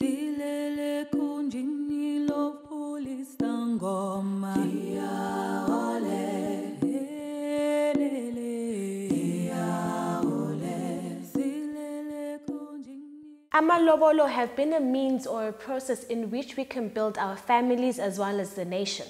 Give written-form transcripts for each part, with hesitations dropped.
Silele kunjini lo police tangoma. Ia ole, elele. Ia ole, silele kunjini. Amalobolo have been a means or a process in which we can build our families as well as the nation.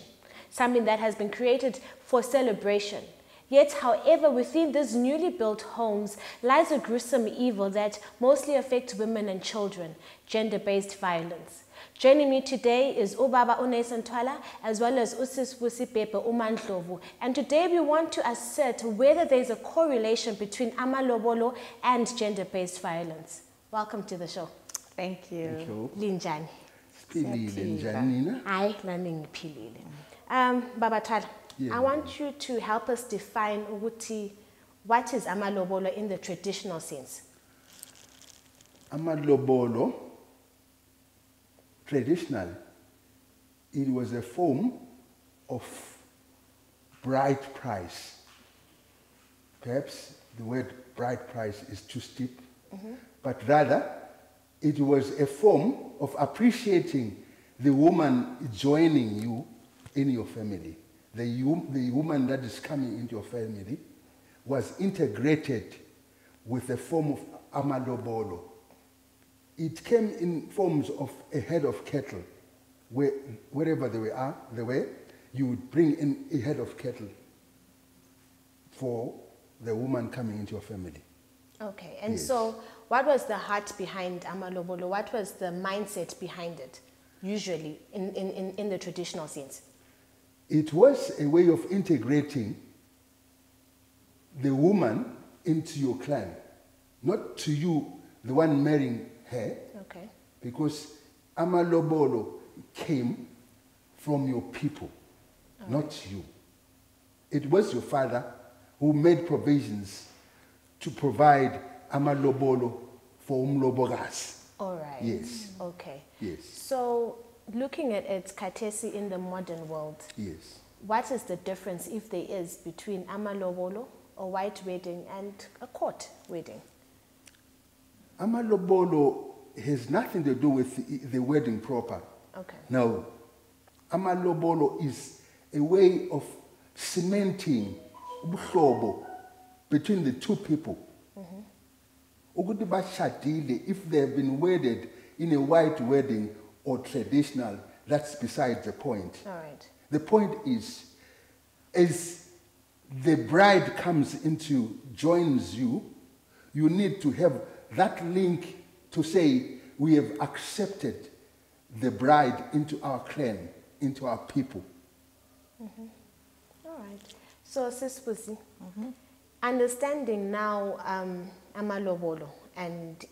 Something that has been created for celebration. Yet, however, within these newly built homes lies a gruesome evil that mostly affects women and children, gender-based violence. Joining me today is Ubaba Unesan Twala as well as Usis Wusipepe Umandlovu. And today we want to assert whether there is a correlation between Amalobolo and gender-based violence. Welcome to the show. Thank you. Thank you. Linjani. Pilile njani nina? Aye, nami ngiphilile. Baba Twala, Yeah. I want you to help us define what is Amalobolo in the traditional sense. Amalobolo, traditional, it was a form of bride price. Perhaps the word bride price is too steep, but rather it was a form of appreciating the woman joining you in your family. The woman that is coming into your family was integrated with the form of Amalobolo. It came in forms of a head of cattle. Wherever they were, you would bring in a head of cattle for the woman coming into your family. Okay, and Yes. so what was the heart behind Amalobolo? What was the mindset behind it, usually, in the traditional sense? It was a way of integrating the woman into your clan, not to you, the one marrying her, Okay. because Amalobolo came from your people, not you. It was your father who made provisions to provide Amalobolo for Umlobogas. All right. Yes. Okay. Yes. So, looking at its Katesi in the modern world, Yes. what is the difference, if there is, between Amalobolo, a white wedding, and a court wedding? Amalobolo has nothing to do with the wedding proper. Okay. No. Amalobolo is a way of cementing ubuhlobo between the two people. Ukuthi bashadile, if they have been wedded in a white wedding or traditional, that's beside the point. All right. The point is, as the bride joins you, you need to have that link to say, we have accepted the bride into our clan, into our people. All right. So, Sis Pussy, understanding now Amalobolo and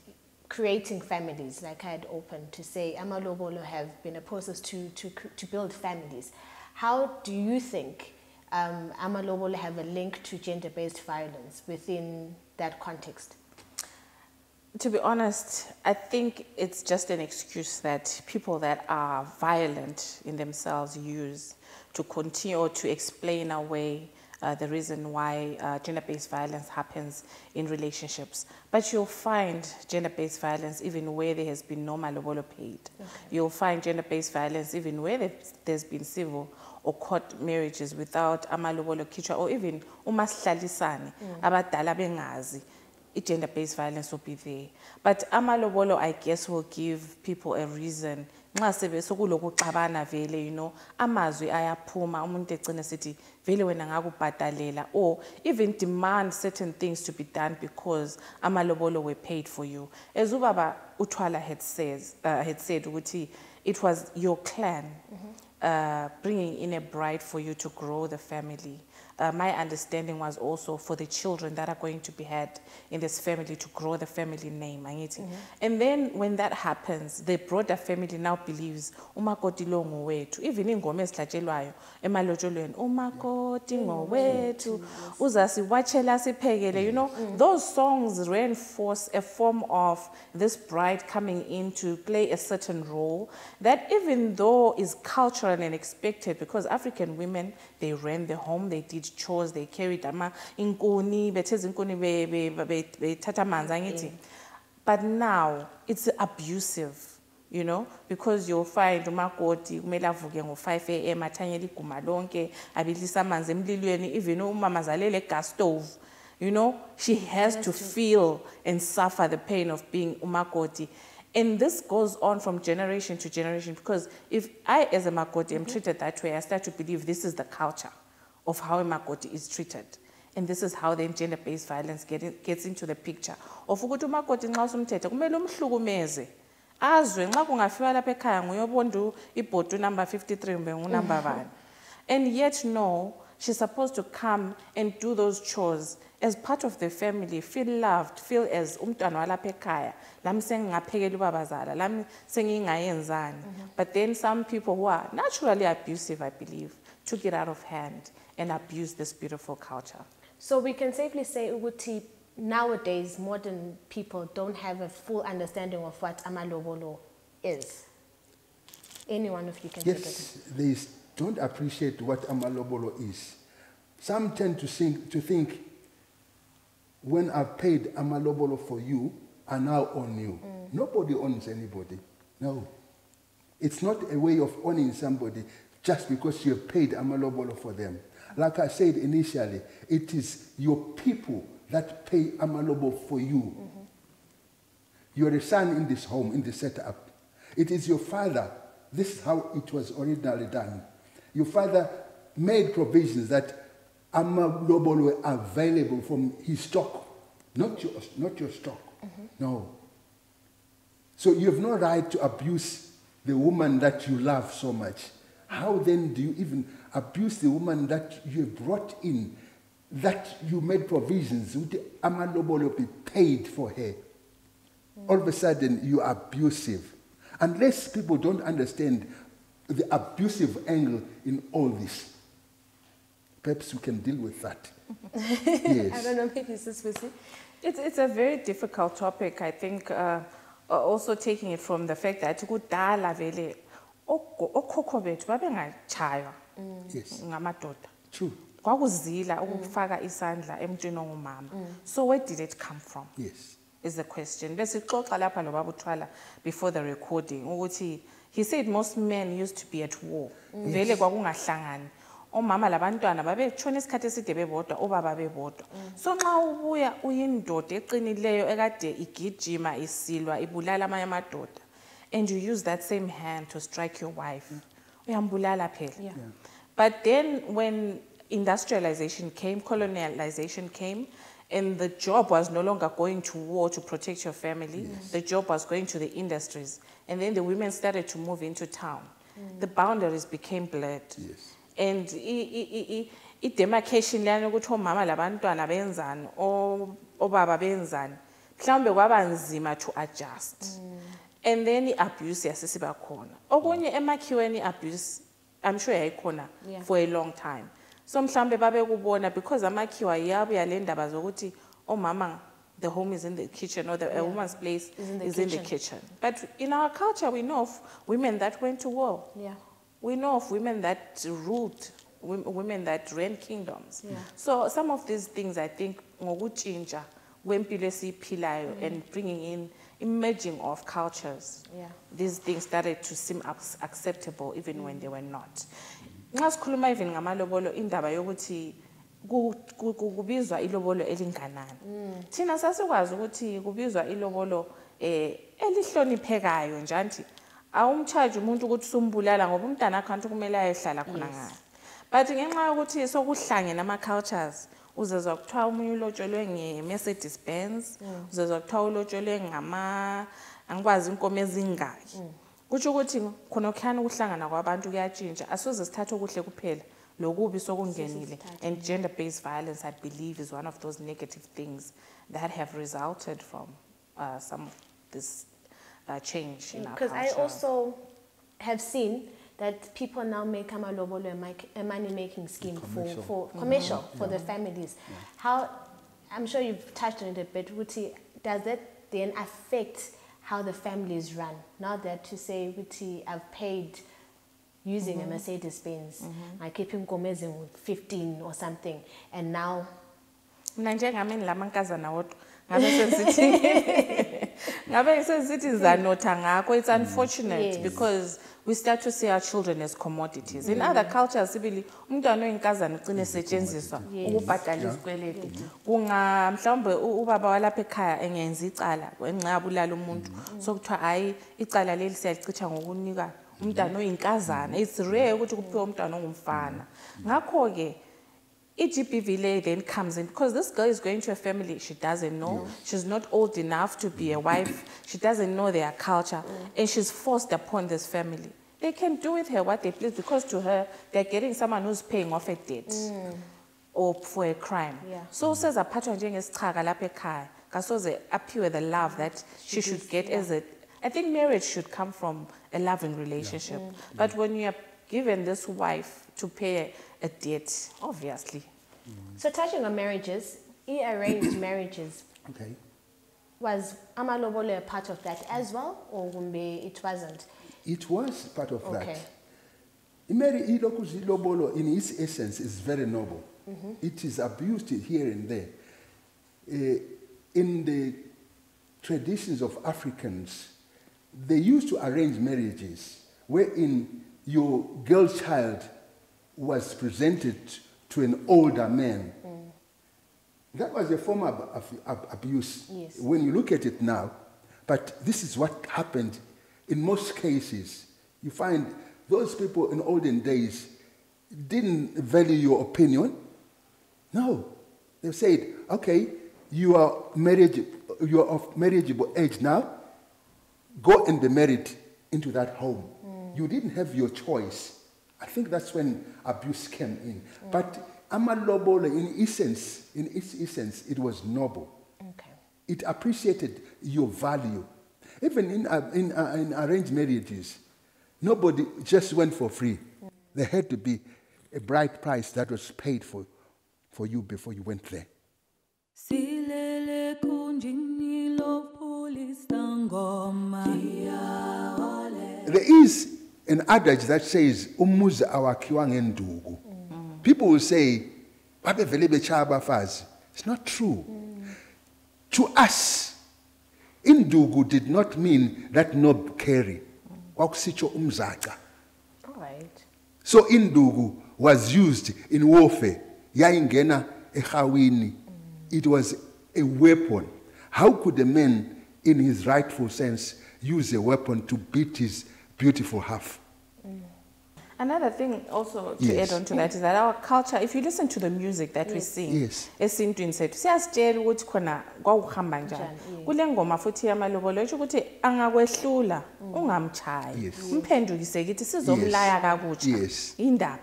creating families, like I had opened to say, Amalobolo have been a process to build families. How do you think Amalobolo have a link to gender-based violence within that context? To be honest, I think it's just an excuse that people that are violent in themselves use to continue or to explain away the reason why gender-based violence happens in relationships. But you'll find gender-based violence even where there has been no Malobolo paid. Okay. You'll find gender-based violence even where there's been civil or court marriages without Amalobolo Kichwa, or even umashlalisane abadala bengazi. Gender-based violence will be there. But Amalobolo, I guess, will give people a reason. Amazwi ayaphuma umuntu egcina sithi vele wena ngakubhadalela, or even demand certain things to be done because Amalobolo were paid for you. As Ubaba Utwala had said ukuthi it was your clan bringing in a bride for you to grow the family. My understanding was also for the children that are going to be had in this family to grow the family name. And then when that happens, the broader family now believes umakoti lo ngowethu. Even ingoma esihlatshelwayo emalotsholweni umakoti ngowethu uzasiwatshela siphekele. You know, those songs reinforce a form of this bride coming in to play a certain role that, even though is cultural and expected, because African women, they ran the home, they did chores, they carried inkuni, but now it's abusive you know, because you'll find umakoti kumele avuke ngo-5 a.m. athanyela iguma lonke abilisa amanzi emlilweni, even umama zalele gas stove, you know, she has to feel and suffer the pain of being umakoti. And this goes on from generation to generation, because if I as a makoti am treated that way, I start to believe this is the culture of how a makoti is treated. And this is how then gender-based violence gets into the picture. Of ukuthi umakoti nxa usumthethe kumele umhlukumeze. Azwe nxa kungafiwa lapha ekhaya nguyobonda ibhodo number 53 mbe ngunumber 1. And yet no, she's supposed to come and do those chores as part of the family, feel loved, feel as umntwana walapha ekhaya. Lami sengingaphekela ubabazala, lami sengingayenzani. But then some people who are naturally abusive, I believe, took it out of hand and abused this beautiful culture. So we can safely say ukuthi nowadays modern people don't have a full understanding of what Amalobolo is. Any one of you can take it. Yes, they don't appreciate what Amalobolo is. Some tend to think when I've paid Amalobolo for you, I now own you. Nobody owns anybody. No. It's not a way of owning somebody just because you have paid Amalobolo for them. Like I said initially, it is your people that pay Amalobolo for you. You're a son in this home, in this setup. It is your father. This is how it was originally done. Your father made provisions that Amalobolo were available from his stock, not your stock. No. So you have no right to abuse the woman that you love so much. How then do you even abuse the woman that you have brought in, that you made provisions, would Amalobolo be paid for her? All of a sudden, you are abusive. Unless people don't understand the abusive angle in all this, perhaps we can deal with that. Yes. I don't know, maybe it's this with you. It's a very difficult topic, I think, also taking it from the fact that kudala vele okhokho bethu babengachaywa ngamadoda. True. Kwakuzila ukufaka isandla emntwini ongumama. So where did it come from? Yes. Is the question. Besixoxa lapha nobaba uthwala before the recording ukuthi he said most men used to be at war. Vele kwakungahlangani. Omama labantwana babetshona isikhathi eside bebodwa, obaba bebodwa. So nxa ubuya uyindoda eqinileyo ekade igijima isilwa ibulala amanye amadoda, and you use that same hand to strike your wife, uyambulala phela. But then when industrialization came, colonialization came, and the job was no longer going to war to protect your family. The job was going to the industries. And then the women started to move into town. The boundaries became blurred. Yes. And i-demarcation lana ukuthi omama labantwana benzani, obaba benzani, mhlawumbe kwaba nzima to adjust. And then i-abuse yasisiba khona. Okunye emakhiweni i-abuse, I'm sure yayikhona for a long time. So mhlambe babe kubona because amakhiwa yabo yalendaba zokuthi omama, the home is in the kitchen, or a woman's place is in the kitchen. But in our culture, we know of women that went to war. We know of women that ruled, women that ran kingdoms. So some of these things, I think, ngokutshintsha kwempilo esiphilayo and bringing in, emerging of cultures, these things started to seem acceptable even when they were not. Nxa sikhuluma even ngamalobolo indaba yokuthi kubizwa ilobolo elinganani. Thina sasikwazi ukuthi kubizwa ilobolo elihloniphekayo nje anti awumcharge umuntu ukuthi usumbulala ngoba umntana akho kumele ayehlala khona ngayo. But ngenxa yokuthi sokuhlangene ama cultures, uzezwa kuthiwa umunye ulotsholwe nge-Mercedes Benz, uzezwa kuthiwa ulotsholwe angikwazi inkomo ezingaki. Kutsho ukuthi khona kuhlangana ukuhlangana kwabantu kuyatshintsha, asoze sithathe okuhle kuphela lokubi sokungenile. And gender-based violence, I believe, is one of those negative things that have resulted from some of this change in our culture. Because I also have seen that people now make Amalobolo a money-making scheme for commercial for the families. How, I'm sure you've touched on it a bit, Wuti, does that then affect how the families run? Now that to say, Wuti, I've paid using a Mercedes Benz, I keep him with 15 or something, and now Njengameni lamankazana wodwa It's unfortunate because we start to see our children as commodities. In other cultures, umntwana oyinkazana ugcine esetshenziswa ukubhadala isikweleti. Mhlawumbe ubaba walapha ekhaya engenza icala enxa abulala umuntu. So kuthiwa hayi icala leli siyalichitha ngokunika umntwana oyinkazana. It's rare ukuthi kuphiwe umntwana ongumfana. Ngakho ke GBV then comes in because this girl is going to a family she doesn't know. She's not old enough to be a wife. She doesn't know their culture. And she's forced upon this family. They can do with her what they please because to her, they're getting someone who's paying off a debt or for a crime. So says a patron njengesichaka lapha ekhaya. Kasoze aphiwe the love that she should get as a... I think marriage should come from a loving relationship. But when you are given this wife to pay a debt, obviously. So touching on marriages, arranged marriages. Okay. Was Amalobolo a part of that as well, or it wasn't? It was part of that. Okay. Ilobolo in its essence is very noble. It is abused here and there. In the traditions of Africans, they used to arrange marriages wherein your girl child was presented to an older man. That was a form of abuse when you look at it now. But this is what happened in most cases. You find those people in olden days didn't value your opinion. No. They said, okay, you are of marriageable age now. Go and be married into that home. You didn't have your choice. I think that's when abuse came in. But Amalobolo, in its essence, it was noble. Okay. It appreciated your value. Even in arranged marriages, nobody just went for free. There had to be a bright price that was paid for you before you went there. There is an adage that says, "Umuzi awakhiwa ngenduku." People will say, it's not true. To us, indugu did not mean that nob carry. All right. So indugu was used in warfare. Yaingena ehawini. It was a weapon. How could a man, in his rightful sense, use a weapon to beat his beautiful half? Another thing also to add on to that is that our culture, if you listen to the music that we sing, esintwini sethu siyasitshela ukuthi khona kwawuhamba njani. Kule ngoma futhi yamalobolo isho ukuthi angakwehlula ungamchayi. Umphendukise kithi sizomlaya kakutsha. Indaba.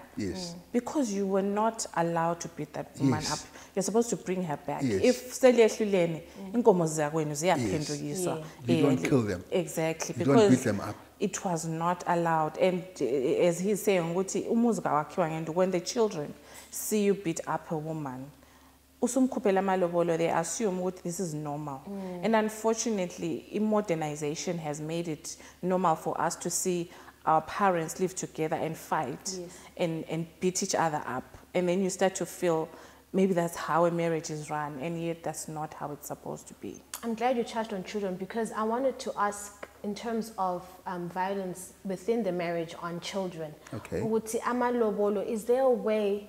Because you were not allowed to beat that woman up. You're supposed to bring her back. If seliyehlulene inkomo zakwenu ziyaphendukiswa. You don't kill them. Exactly. You don't beat them up. It was not allowed. And as he's saying, when the children see you beat up a woman, they assume this is normal. And unfortunately, modernization has made it normal for us to see our parents live together and fight and beat each other up. And then you start to feel maybe that's how a marriage is run, and yet that's not how it's supposed to be. I'm glad you touched on children because I wanted to ask in terms of violence within the marriage on children. Okay. Amalobolo, is there a way,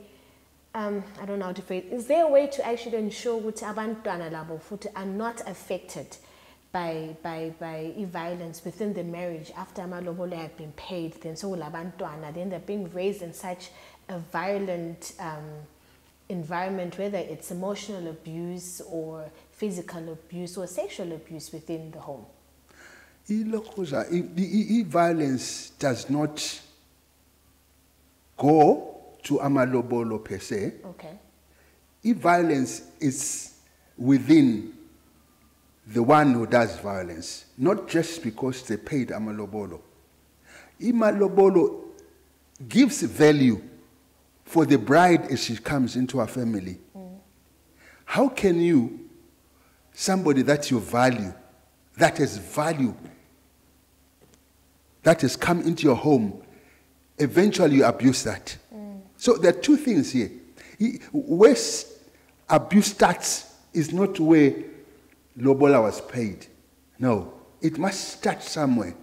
I don't know how to phrase it, is there a way to actually ensure that abantwana labo futhi are not affected by violence within the marriage after amalobolo have been paid, then so labantwana, then they're being raised in such a violent environment, whether it's emotional abuse or physical abuse or sexual abuse within the home? Violence does not go to amalobolo per se. Okay. Violence is within the one who does violence, not just because they paid amalobolo. Amalobolo gives value for the bride as she comes into her family. How can you, somebody that you value, that has value, that has come into your home, eventually you abuse that? So there are two things here. Where abuse starts is not where lobola was paid. No, it must start somewhere.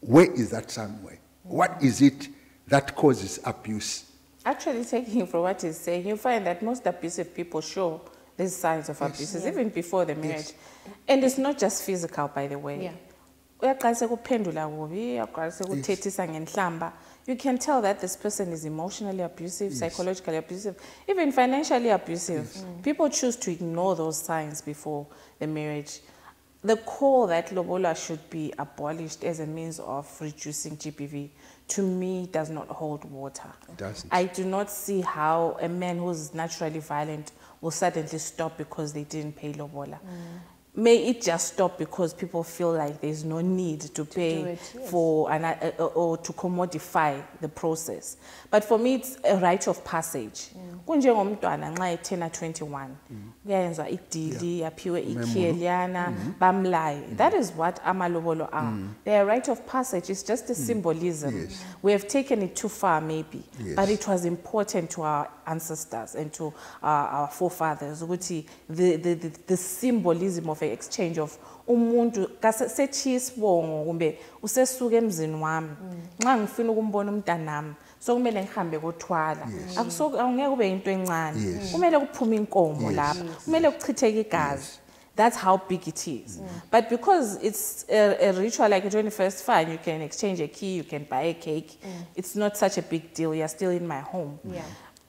Where is that somewhere? What is it that causes abuse? Actually, taking from what he's saying, you find that most abusive people show these signs of abuses even before the marriage. And it's not just physical, by the way. Uyaqalisa ukuphendula kubi, uyaqalisa ukuthethisa ngenhlamba. You can tell that this person is emotionally abusive, psychologically abusive, even financially abusive. People choose to ignore those signs before the marriage. The call that lobola should be abolished as a means of reducing GBV, to me, does not hold water. It doesn't. I do not see how a man who's naturally violent will suddenly stop because they didn't pay lobola. May it just stop because people feel like there's no need to pay for or to commodify the process. But for me, it's a rite of passage. Kunjengomntwana nxa ethena 21, kuyenza idili, yaphiwe ikhiyelana, bamlaye. That is what amalobolo are. They are a rite of passage. It's just a symbolism. We have taken it too far, maybe, but it was important to our ancestors and to our forefathers. The symbolism of exchange of umuntu kasethi isibongo kumbe usesuka emzini wami nxa ngifuna ukumbona umntanami so kumele ngihambe kothwala awungeke kube into encane kumele kuphume inkomo lapha kumele kuchitheke igazi. That's how big it is. But because it's a ritual like a 21st, fine, you can exchange a key, you can buy a cake. It's not such a big deal. You're still in my home.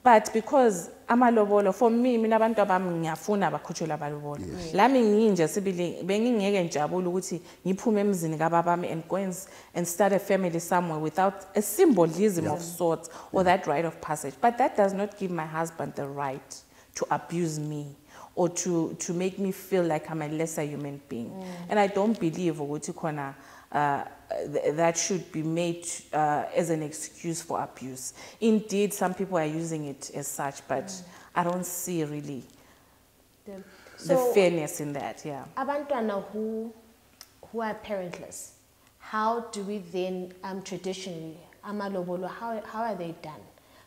But because amalobolo, for me, mina abantu abami ngiyafuna bakhutshelwe amalobolo. Lami nginje sibili bengingeke njabula ukuthi ngiphume emzini kababami and go and start a family somewhere without a symbolism of sorts or that rite of passage. But that does not give my husband the right to abuse me or to make me feel like I'm a lesser human being. And I don't believe that should be made as an excuse for abuse. Indeed, some people are using it as such, but I don't see really the fairness in that. Abantwana who are parentless, how do we then traditionally amalobolo, how are they done?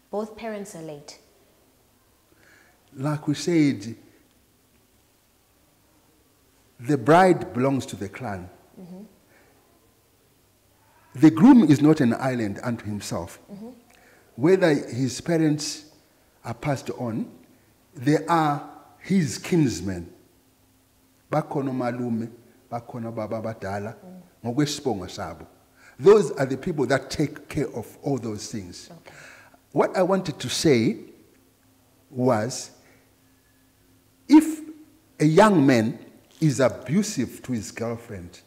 Both parents are late. Like we said, the bride belongs to the clan. The groom is not an island unto himself. Whether his parents are passed on, they are his kinsmen. Bakono malume, bakono baba badala, ngokwesibongo sabo. Those are the people that take care of all those things. What I wanted to say was, if a young man is abusive to his girlfriend,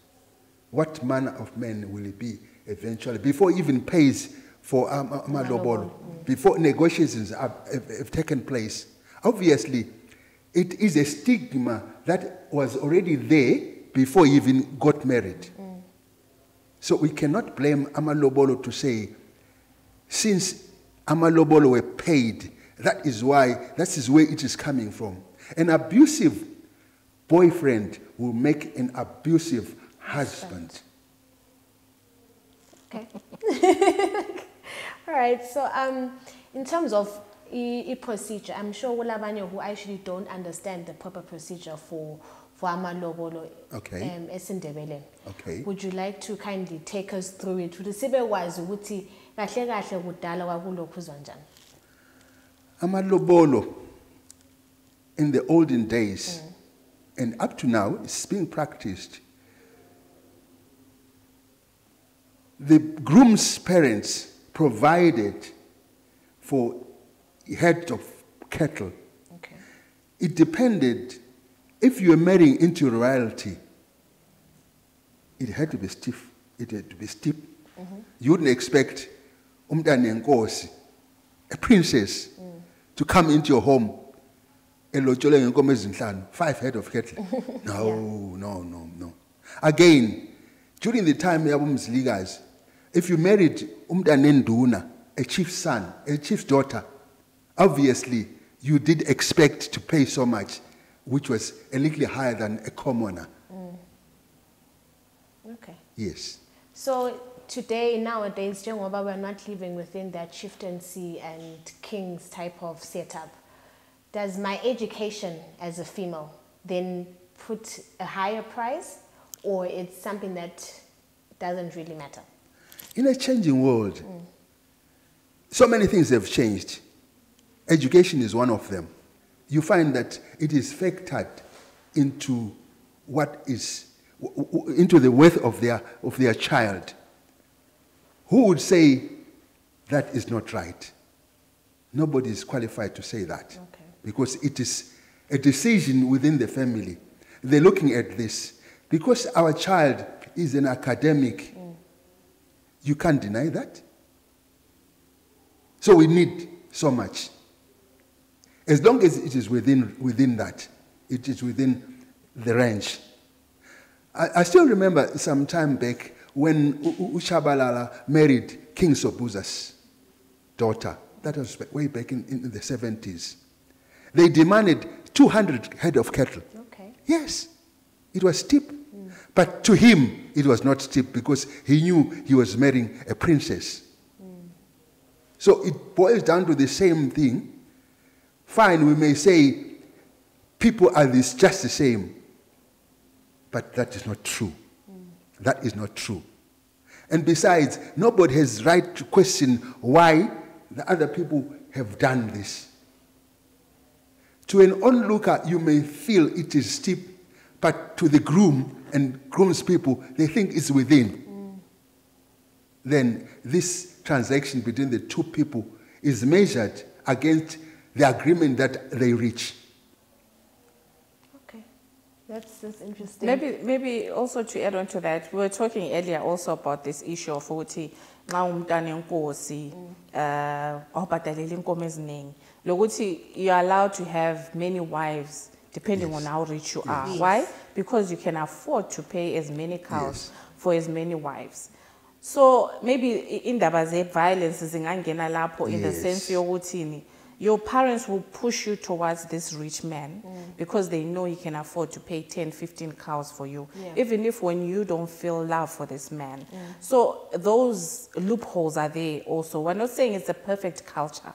what manner of man will he be eventually, before he even pays for amalobolo, before negotiations have taken place? Obviously, it is a stigma that was already there before he even got married. So we cannot blame amalobolo to say, since amalobolo were paid, that is where it is coming from. An abusive boyfriend will make an abusive husband. Okay. All right. So, in terms of a procedure, I'm sure Ulabanya who actually don't understand the proper procedure for amalobolo. Okay. Okay. Would you like to kindly take us through it? Amalobolo, in the olden days, and up to now, it's being practiced. The groom's parents provided for head of cattle. It depended, if you were marrying into royalty, it had to be stiff. It had to be steep. You wouldn't expect a princess, to come into your home. 5 head of cattle. No. Again, during the time of guys, if you married a chief's son, a chief's daughter, obviously you did expect to pay so much, which was a little higher than a commoner. Okay. Yes. So today, nowadays, we're not living within that chieftaincy and king's type of setup. Does my education as a female then put a higher price, or it's something that doesn't really matter? In a changing world, so many things have changed. Education is one of them. You find that it is factored into into the worth of their child. Who would say that is not right? Nobody is qualified to say that. Okay. Because it is a decision within the family. They're looking at this. Because our child is an academic, you can't deny that. So we need so much. As long as it is within that, it is within the range. I still remember some time back when Ushabalala married King Sobuza's daughter. That was way back in the 70s. They demanded 200 head of cattle. Okay. Yes, it was steep. But to him, it was not steep because he knew he was marrying a princess. So it boils down to the same thing. Fine, we may say people are just the same. But that is not true. That is not true. And besides, nobody has right to question why the other people have done this. To an onlooker, you may feel it is steep, but to the groom and groom's people, they think it's within. Then this transaction between the two people is measured against the agreement that they reach. Okay, that's interesting. Maybe also to add on to that, we were talking earlier also about this issue of ukuthi nxa umntana enkosi awubhadaleli inkomo eziningi lokuthi you are allowed to have many wives depending on how rich you are. Why? Because you can afford to pay as many cows for as many wives. So maybe indaba ze-violence zingangena lapho in the sense yokuthi your parents will push you towards this rich man because they know he can afford to pay 10, 15 cows for you, even if when you don't feel love for this man. So those loopholes are there also. We're not saying it's a perfect culture.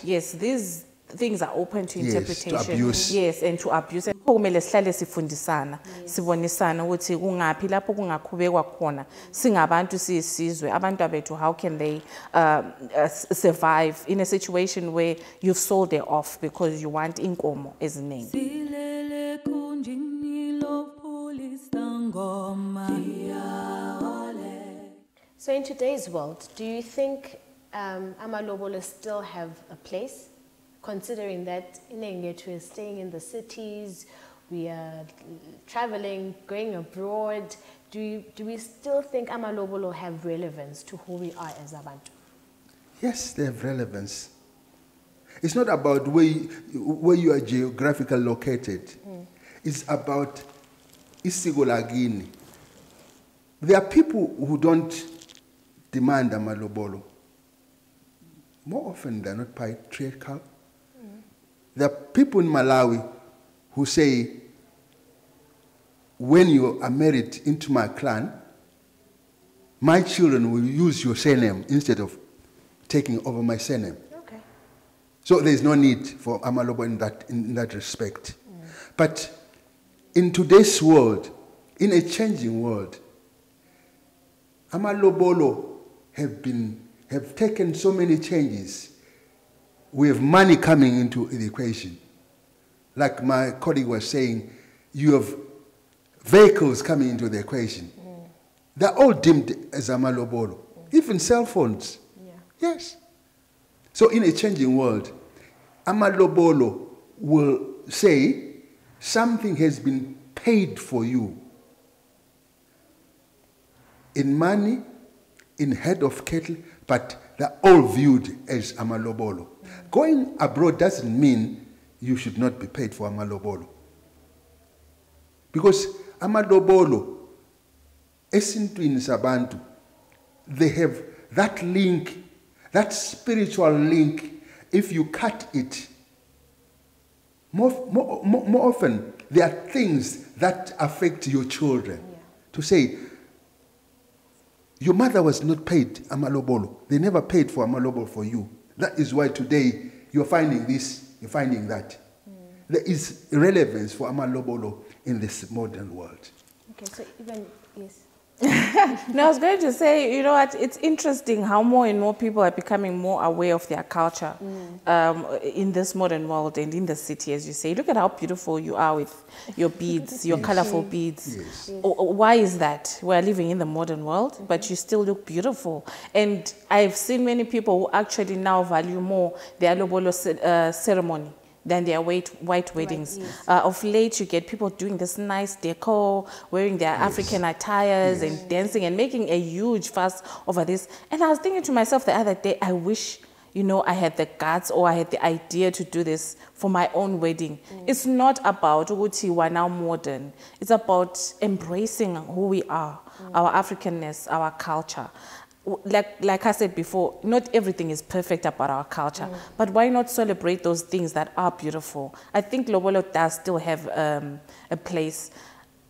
Yes, these things are open to interpretation. To abuse. Yes, and to abuse. Kumele sihlale sifundisana, sibonisana ukuthi kungaphi lapho kungakhubekwa khona. Singabantu siyisizwe, abantu abethu, how can they survive in a situation where you've sold it off because you want inkomo eziningi? Silele kunjini lo polistangoma. So in today's world, do you think Amalobolo still have a place? Considering that Inengetu is staying in the cities, we are traveling, going abroad, do we still think Amalobolo have relevance to who we are as Abantu? Yes, they have relevance. It's not about where you are geographically located. It's about isigolagini. There are people who don't demand Amalobolo. More often they're not patriarchal. There are people in Malawi who say, when you are married into my clan, my children will use your surname instead of taking over my surname. Okay. So there is no need for Amalobolo in that respect. But in today's world, in a changing world, Amalobolo have taken so many changes. We have money coming into the equation. Like my colleague was saying, you have vehicles coming into the equation. They're all deemed as Amalobolo. Even cell phones. Yes. So in a changing world, Amalobolo will say something has been paid for you in money, in head of cattle, but they're all viewed as Amalobolo. Going abroad doesn't mean you should not be paid for Amalobolo. Because Amalobolo, esintwini sabantu, they have that link, that spiritual link. If you cut it, more often there are things that affect your children. To say, your mother was not paid Amalobolo. They never paid for Amalobolo for you. That is why today you're finding this, you're finding that. There is relevance for Amalobolo in this modern world. Okay, so even, yes. No, I was going to say, you know what, it's interesting how more and more people are becoming more aware of their culture in this modern world and in the city, as you say. Look at how beautiful you are with your beads, your colorful beads. Yes. Why is that? We're living in the modern world, but you still look beautiful. And I've seen many people who actually now value more the Amalobolo ceremony than their white weddings. Right, yes. Of late, you get people doing this nice decor, wearing their African attires and dancing and making a huge fuss over this. And I was thinking to myself the other day, I wish, you know, I had the guts or I had the idea to do this for my own wedding. It's not about Uguti, we're now modern. It's about embracing who we are, our Africanness, our culture. Like I said before, not everything is perfect about our culture, but why not celebrate those things that are beautiful? I think Lobolo does still have a place.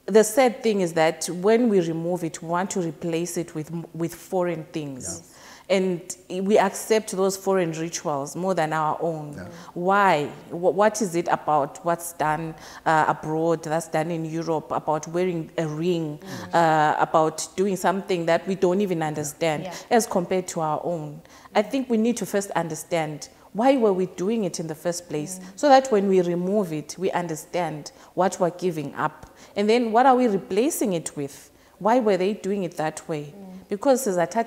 The sad thing is that when we remove it, we want to replace it with foreign things. Yeah. And we accept those foreign rituals more than our own. Yeah. Why? What is it about what's done abroad, that's done in Europe, about wearing a ring, about doing something that we don't even understand as compared to our own? I think we need to first understand why were we doing it in the first place, so that when we remove it, we understand what we're giving up. And then what are we replacing it with? Why were they doing it that way? Because exactly.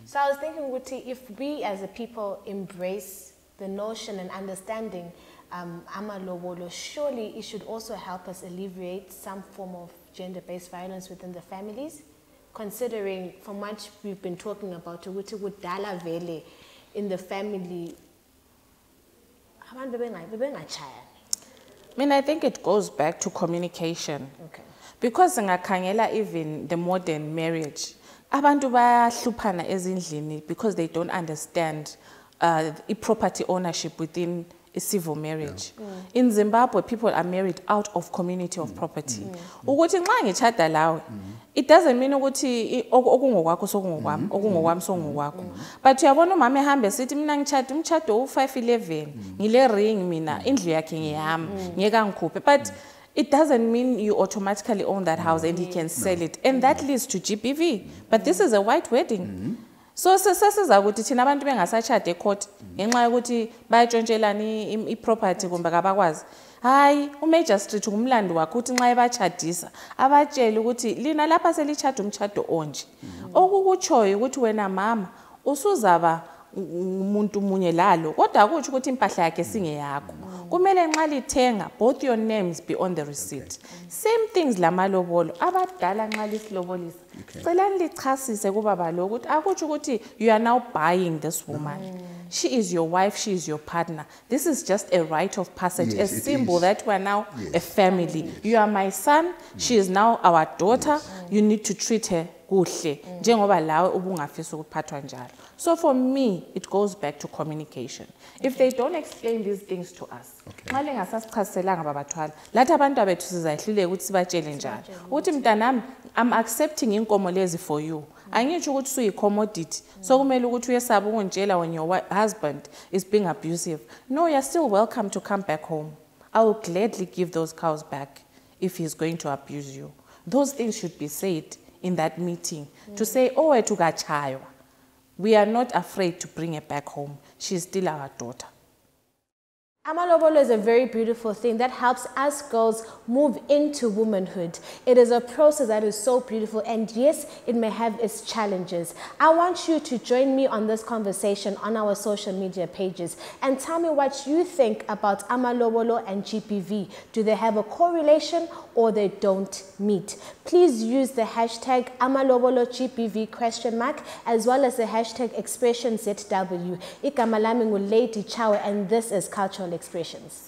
So I was thinking, Guti, if we as a people embrace the notion and understanding Amalobolo, surely it should also help us alleviate some form of gender-based violence within the families, considering from what we've been talking about, Guti kudala vele in the family. I mean, I think it goes back to communication. Okay. Because ngakhangela even the modern marriage, abantu bayahluphana ezindlini because they don't understand property ownership within a civil marriage. In Zimbabwe, people are married out of community of property. Ukuthi nxa ngitshada lawe, it doesn't mean ukuthi okungokwakho sokungokwami, okungokwami sokungokwakho. But uyabona umama ehambe esithi mina ngitshada umtshado u511, ngile ring mina, indlu yakhe ngiyami, ngeke ngikhuphe. But it doesn't mean you automatically own that house and he can sell it. And that leads to GBV. But this is a white wedding. So sesiza ukuthi thina abantu bengasachade ecourt ngenxa yokuthi bayatshontshelaani iproperty kumbe kabakwazi. Hayi, uMajor Street ngumlando wakhe uthi nxa ebachadisa abatshela ukuthi lina lapha selichada umchado onje. Okukutshoyo ukuthi wena mama usuzaba umuntu munye lalo kodwa akuthi ukuthi impahla yakhe singeyakho. Kumele nxa lithenga both your names be on the receipt. Same things lamalobolo abadala nxa lisilobolisa. Celani lichasise kubaba lo ukuthi akuthi ukuthi you are now buying this woman. She is your wife, she is your partner. This is just a rite of passage, a symbol that we are now a family. You are my son, she is now our daughter. You need to treat her kuhle njengoba lawe ubungafisa ukuphathwa njalo. So for me, it goes back to communication. If they don't explain these things to us, nxa lengasasichaziselanga babathwala, lathi abantu abethu sizayihluleka ukuthi sibatshele njalo. Ukuthi mntanami, I'm accepting inkomo lezi for you. Angitsho ukuthi suyi-commodity. So kumele ukuthi uyesaba ukungitshela when your husband is being abusive. No, you're still welcome to come back home. I will gladly give those cows back if he's going to abuse you. Those things should be said in that meeting. To say, oh, etukachaywa. We are not afraid to bring her back home. She's still our daughter. Amalobolo is a very beautiful thing that helps us girls move into womanhood. It is a process that is so beautiful, and yes, it may have its challenges. I want you to join me on this conversation on our social media pages and tell me what you think about Amalobolo and GBV. Do they have a correlation or they don't meet? Please use the hashtag AmaloboloGBV ? As well as the hashtag ExpressionZW. Igama lami ngu Lady Chawe, and this is Cultural Expressions.